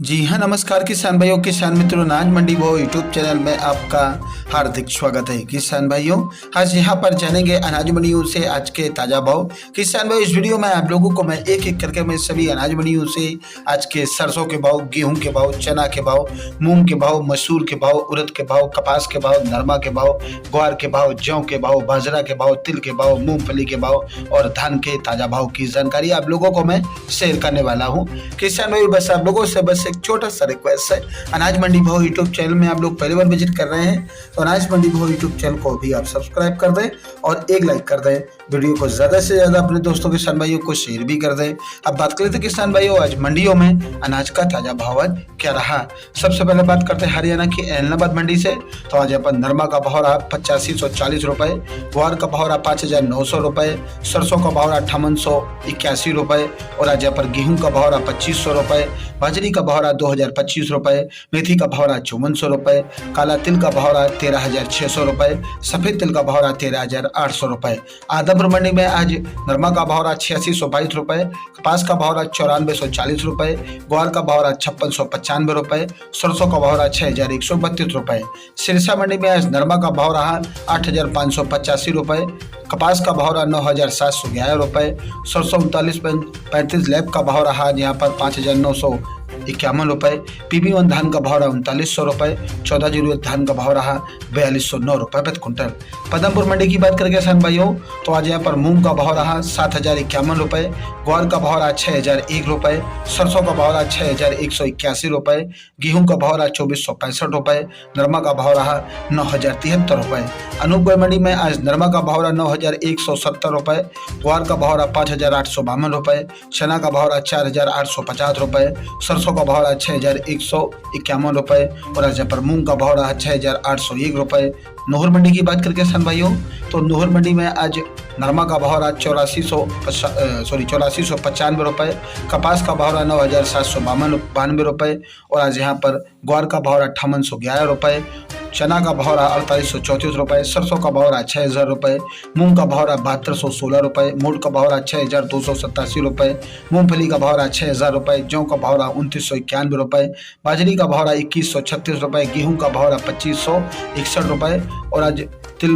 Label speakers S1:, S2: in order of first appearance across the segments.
S1: जी हाँ, नमस्कार किसान भाइयों, किसान मित्रों, अनाज मंडी भाव यूट्यूब चैनल में आपका हार्दिक स्वागत है। किसान भाइयों, आज यहाँ पर जानेंगे अनाज मंडियों से आज के ताज़ा भाव। किसान भाई, इस वीडियो में आप लोगों को मैं एक एक करके मैं सभी अनाज मंडियों से आज के सरसों के भाव, गेहूं के भाव, चना के भाव, मूंग के भाव, मसूर के भाव, उड़द के भाव, कपास के भाव, नरमा के भाव, ग्वार के भाव, जौ के भाव, बाजरा के भाव, तिल के भाव, मूंगफली के भाव और धान के ताज़ा भाव की जानकारी आप लोगों को मैं शेयर करने वाला हूँ। किसान भाई, बस आप लोगों से बस एक छोटा सा रिक्वेस्ट है, अनाज मंडी भाव यूट्यूब चैनल में आप लोग पहली बार विजिट कर रहे हैं तो अनाज मंडी भाव यूट्यूब चैनल को भी आप सब्सक्राइब कर दें और एक लाइक कर दें। वीडियो को ज्यादा से ज्यादा अपने दोस्तों किसान भाइयों को शेयर भी कर दें। अब बात करें तो किसान भाइयों, आज मंडियों में अनाज का ताजा भाव आज क्या रहा। सबसे पहले बात करते हैं हरियाणा की ऐलनाबाद मंडी से। तो आज यहाँ पर नरमा का भाव रहा 8540 रुपए, ग्वार का भाव रहा 5900 रुपए, सरसों का भाव रहा 5881 रुपए और आज यहाँ पर गेहूं का भाव रहा 2500 रुपए, बाजरी का भाव रहा 2025 रुपए, मेथी का भाव रहा 5400 रुपए, काला तिल का भाव रहा 13600 रुपए, सफेद तिल का भाव रहा 13800 रुपए। आदमपुर मंडी में आज नरमा का भाव रहा 8622 रुपए, कपास का भाव रहा 9440 रुपए, ग्वार का भाव रहा 5695 रुपए, सरसों का भाव रहा 6132 रुपए। सिरसा मंडी में आज नरमा का भाव रहा 8585 रुपए, कपास का भाव रहा 9711 रुपए, सरसों 3935 लैब का भाव रहा आज यहाँ पर 5951 रुपए, PB1 धान का भाव रहा 3900 रुपए, 14 धान का भाव रहा 4209 रुपए प्रति क्विंटल। पदमपुर मंडी की बात करें किसान भाइयों, तो आज यहाँ पर मूंग का भाव रहा 7051 रुपए, ग्वार का भाव रहा 6001 रुपए, सरसों का भाव रहा 6181 रुपए, गेहूं का भाव रहा 2465 रुपए, नरमा का भाव रहा 9073 रुपए। अनूपगढ़ मंडी में आज नरमा का भाव रहा 9170 रुपए, ग्वार का भाव रहा 5852 रुपए, चना का भाव रहा 4850 रुपए, सरसों का भाव रहा 6151 रुपए और आज पर मूंग का भाव रहा 6801 रुपए। नोहर मंडी की बात करके किसान भाइयों, तो नोहर मंडी में आज नरमा का भाव रहा 8495 रुपए, कपास का भाव रहा 9792 रुपए और आज यहाँ पर ग्वार का भाव रहा 5811 रुपए, चना का भाव रहा 4834 रुपए, सरसों का भाव रहा 6000 रुपए, मूंग का भाव रहा 7216 रुपए, मोट का भाव रहा 6287 रुपए, मूंगफली का भाव रहा 6000 रुपए, जौ का भाव रहा 2991 रुपए, बाजरी का भाव रहा 2136 रुपए, गेहूं का भाव रहा 2561 रुपए और आज तिल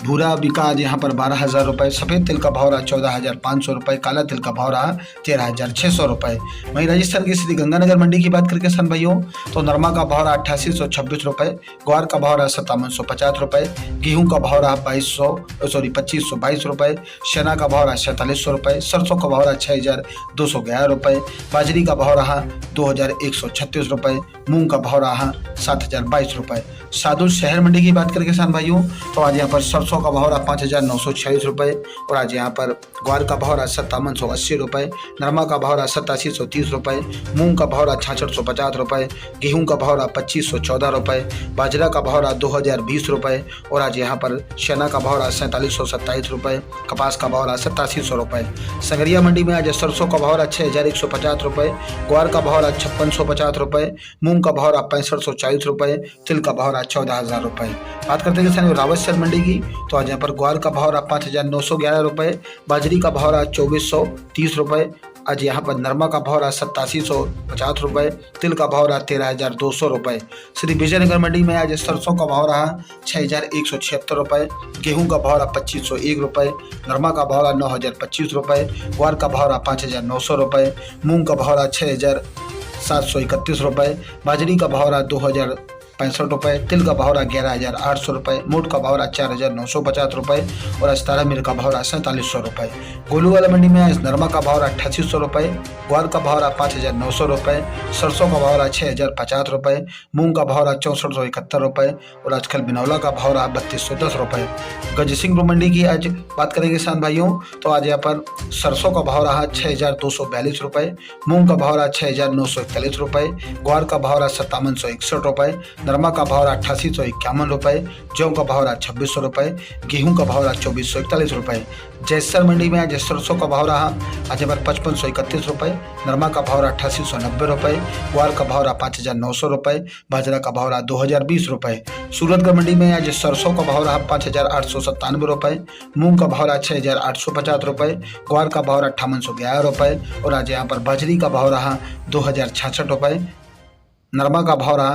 S1: भूरा बिका आज यहाँ पर 12000 रुपए, सफेद तिल का भाव रहा 14500 रुपए, काला तिल का भाव रहा 13600 रुपए। वहीं राजस्थान की श्री गंगानगर मंडी की बात करके किसान भाइयों, तो नरमा का भाव रहा 8826 रुपए, ग्वार का भाव रहा 5750 रुपए, गेहूं का भाव रहा 2522 रुपए, चना का भाव रहा 4700 रुपए, सरसों का भाव रहा 6211 रुपए, बाजरी का भाव रहा 2136 रुपए, मूंग का भाव रहा 7022 रुपए। सादुल शहर मंडी की बात करें किसान भाइयों, तो आज यहाँ पर सरसों का भाव रहा 5946 रुपए और आज यहाँ पर ग्वार का भाव रहा 5780 रुपए, नरमा का भाव रहा 8730 रुपए, मूंग का भाव रहा 6650 रुपए, गेहूं का भाव रहा 2514 रुपए, बाजरा का भाव रहा 2020 रुपए और आज यहाँ पर चना का भाव रहा 4727 रुपए, कपास का भाव रहा 8700 रुपए। संगरिया मंडी में आज सरसों का भाव रहा 6150 रुपए, ग्वार का भाव रहा 5650 रुपए, मूंग का भाव रहा 6540 रुपए, तिल का भाव रहा 14000 रुपए। बात करते हैं किसान रावतसर मंडी की, तो आज यहाँ पर ग्वार का भाव रहा 5911 रुपए, बाजरी का भाव रहा 2430 रुपए, आज यहाँ पर नरमा का भाव रहा 8750 रुपए, तिल का भाव रहा 13200 रुपए। श्री विजयनगर मंडी में आज सरसों का भाव रहा 6176 रुपए, गेहूं का भाव रहा 2501 रुपए, नरमा का भाव रहा 9025 रुपए, ग्वार का भाव रहा 5900 रुपए, मूंग का भाव रहा 6731 रुपए, बाजरी का भाव रहा 2065 रुपए, तिल का भाव रहा 11800 रुपए, मोट का भाव रहा 4950 रुपए और आज तारा मिर का भाव रहा 4700 रुपए। गोलूवाला मंडी में आज नरमा का भाव रहा 8800 रुपए, ग्वार का भाव रहा 5900 रुपए, सरसों का भाव रहा 6050 रुपए, मूंग का भाव रहा 6471 रुपए और आजकल बिनौला का भाव रहा 3210 रुपए। गजसिंहपुर मंडी की आज बात करेंगे किसान भाइयों, तो आज यहाँ पर सरसों का भाव रहा 6242 रुपए, मूंग का भाव रहा 6941 रुपए, ग्वार का भाव रहा 5761 रुपए, नरमा का भाव रहा 8851 रुपए, जौ का भाव रहा 2600 रुपए, गेहूं का भाव रहा 2441 रुपए। जैसर मंडी में आज सरसों का भाव रहा आज पर 5531 रुपए, नरमा का भाव रहा 8890 रुपए, ग्वार का भाव रहा 5900 रुपए, बाजरा का भाव रहा 2020 रुपए। सूरतगढ़ मंडी में आज सरसों का भाव रहा 5897 रुपए, मूंग का भाव रहा 6850 रुपए, ग्वार का भाव रहा 5811 रुपए और आज यहाँ पर बाजरी का भाव रहा 2066 रुपए। नरमा का भाव रहा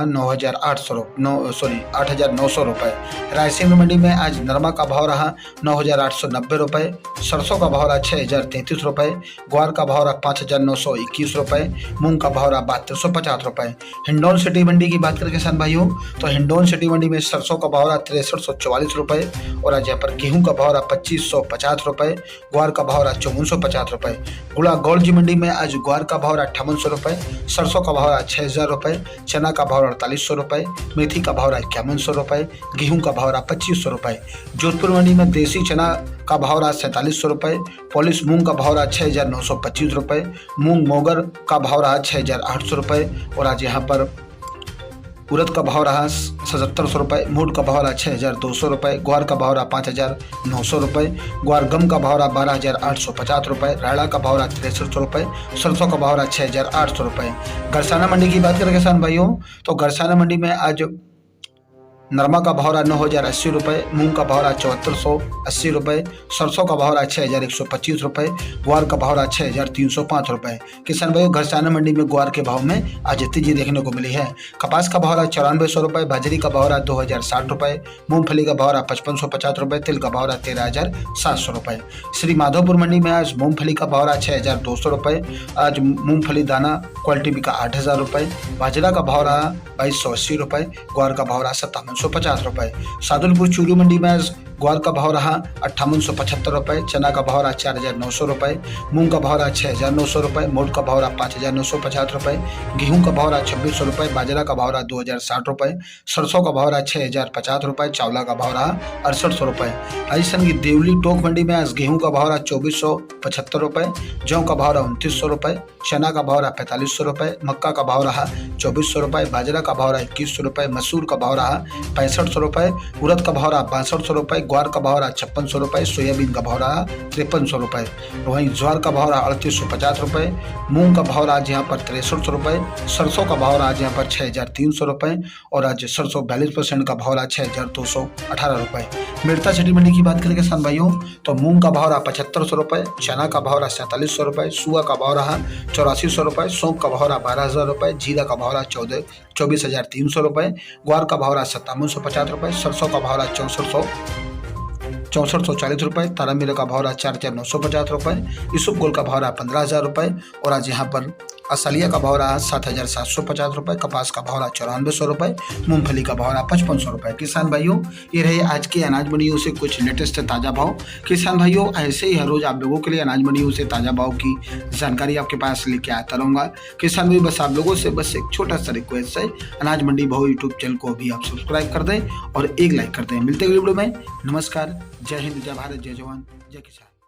S1: 8,900 रुपये। रायसेन मंडी में आज नरमा का भाव रहा 9,890 रुपये। सरसों का भाव रहा 6,033 रुपये। ग्वार का भाव रहा 5,921 रुपये। मूंग का भाव रहा 7250 रुपये। हिंडौन सिटी मंडी की बात करें किसान भाइयों तो हिंडौन सिटी मंडी में सरसों का भाव रहा 6344 रुपये और आज यहाँ पर गेहूं का भाव रहा 2550 रुपये। ग्वार का भाव रहा 5450 रुपये। गुड़ा गौलजी मंडी में आज ग्वार का भाव रहा 5800 रुपये। सरसों का भाव रहा 6000 रुपये। चना का भाव 4800 रुपये। मेथी का भाव रहा 5100 रुपये। गेहूं का भाव रहा 2500 रुपये। जोधपुर मंडी में देसी चना का भाव रहा 4700 रुपये। पॉलिश मूंग का भाव रहा 6925 रुपये। मूंग मोगर का भाव रहा 6800 रुपये और आज यहाँ पर उड़द का भाव रहा 7700 रुपये। मूड का भाव रहा 6200 रुपये। ग्वार का भाव रहा 5900 रुपये। ग्वार गम का भाव रहा 12850 रुपये। रायड़ा का भाव रहा 6300 रुपये। सरसों का भाव रहा 6800 रुपये। गरसाना मंडी की बात करें किसान भाइयों तो गरसाना मंडी में आज नरमा का भाव रहा 9080 रुपये। मूंग का भाव रहा 7480 रुपये। सरसों का भाव रहा 6125 रुपये। ग्वार का भाव रहा 6305 रुपये। किसान भाइयों घरसाना मंडी में ग्वार के भाव में आज तेजी देखने को मिली है। कपास का भाव रहा 9400 रुपये। बाजरी का भाव रहा 2060 रुपये। मूंगफली का भाव रहा 5550 रुपये। तिल का भाव रहा 13700 रुपये। श्री माधोपुर मंडी में आज मूंगफली का भाव रहा 6200 रुपये। आज मूंगफली दाना क्वालिटी बिका 8000 रुपये। बाजरा का भाव रहा 2280 रुपये। ग्वार का भाव रहा 5750 रुपये। सादुलपुर चूरू मंडी में आज ग्वार का भाव रहा 5875 रुपये। चना का भाव रहा 4900 रुपये। मूंग का भाव रहा 6900 रुपये। मोट का भाव रहा 5950 रुपये। गेहूं का भाव रहा 2600 रुपये। बाजरा का भाव रहा 2060 रुपये। सरसों का भाव रहा 6050 रुपये। चावला का भाव रहा 6800 रुपये। राजस्थान की देवली टोक मंडी में आज गेहूं का भाव रहा 2475 रुपये। जौ का भाव रहा 2900 रुपये। चना का भाव रहा 4500 रुपये। मक्का का भाव रहा 2400 रुपये। बाजरा का भाव रहा 2100 रुपये। मसूर का भाव रहा 6500 रुपये। उड़द का भाव रहा 6200 रुपये। ग्वार का भाव रहा 5600 रुपये। सोयाबीन का भाव रहा 5300 रुपये। वहीं ज्वार का भाव रहा 3850 रुपये। मूंग का भाव रहा आज यहाँ पर 6300 रुपये। सरसों का भाव रहा आज यहाँ पर 6300 रुपये और आज सरसों 42% का भाव रहा 6218 रुपये। मिर्ता सिटी मंडी की बात करें किसान भाइयों तो मूंग का भाव रहा 7500 रुपये। चना का भाव रहा 4700 रुपये। सुआ का भाव रहा 8400 रुपये। सौंफ का भाव रहा 12000 रुपये। जीरा का भाव रहा 24300 रुपये। ग्वार का भाव रहा 5750 रुपये। सरसों का भाव रहा 6440 रुपये। तारा मीरा का भाव रहा 4950 रुपये। यूसुफगोल का भाव रहा 15000 रुपये और आज यहाँ पर असलिया का भाव रहा 7750 रुपये। कपास का भाव रहा 9400 रुपये। मूंगफली का भाव रहा 5500 रुपये। किसान भाइयों ये रहे आज के अनाज मंडियों से कुछ लेटेस्ट ताज़ा भाव। किसान भाइयों ऐसे ही हर रोज आप लोगों के लिए अनाज मंडियों से ताज़ा भाव की जानकारी आपके पास लेके आता रहूँगा। किसान भाई बस आप लोगों से बस एक छोटा सा रिक्वेस्ट है, अनाज मंडी भाव यूट्यूब चैनल को भी आप सब्सक्राइब कर दें और एक लाइक कर दें। मिलते हैं वीडियो में। नमस्कार, जय हिंद, जय भारत, जय जवान, जय किसान।